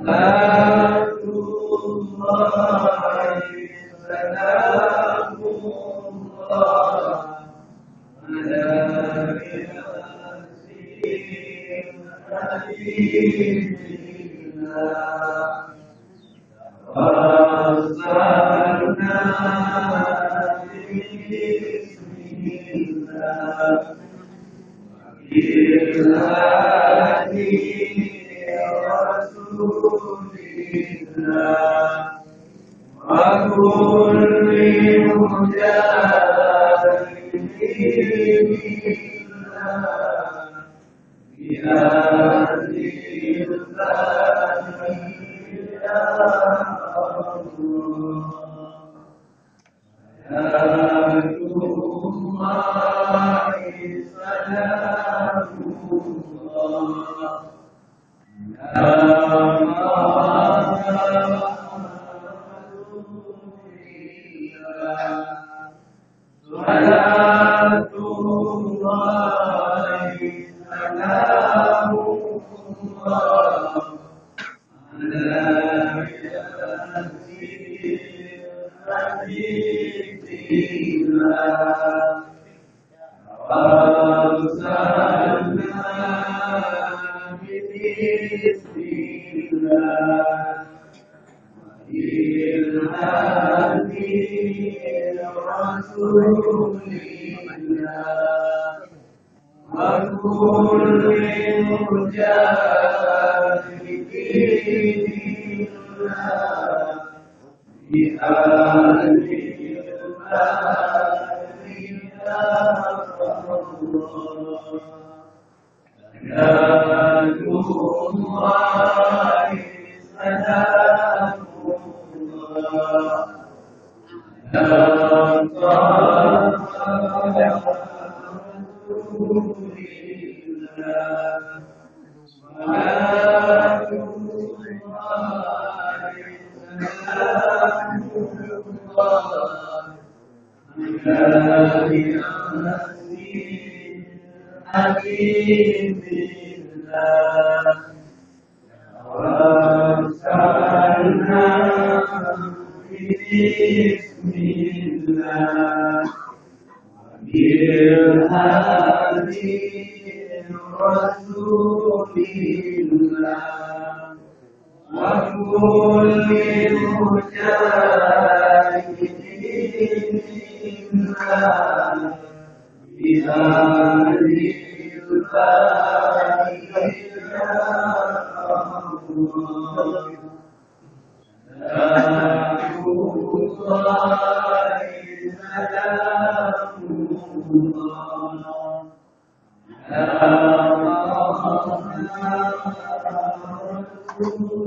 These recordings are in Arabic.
صلاة الله سلام الله على ياسين حبيبنا وصلنا بسم الله بالهادي رسول الله وكل مجاهد بهذه الفاتحة يا الله سلام الله سلام الله صلاة الله سلام الله على ياسين حبيبنا وصلنا بسم الله بالهادي رسول الله وكل مجاهد الله بهذه الفاتحة يا الله سلام الله سلام الله على رسول الله صلاة الله سلام الله على ياسين حبيب الله وصلنا بسم الله بالهادي رسول الله وكل مجاهد الله بهذه الفاتحة يا الله سلام الله سلام الله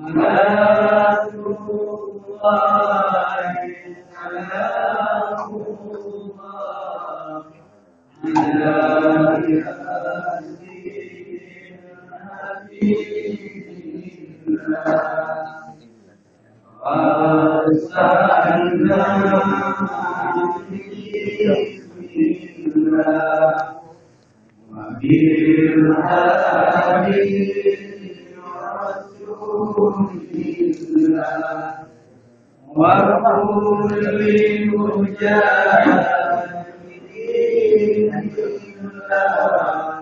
على رسول الله صلاة الله سلام الله على ياسين حبيبنا وصلنا بسم الله وبالهادي رسول الله وكل مجاهد الله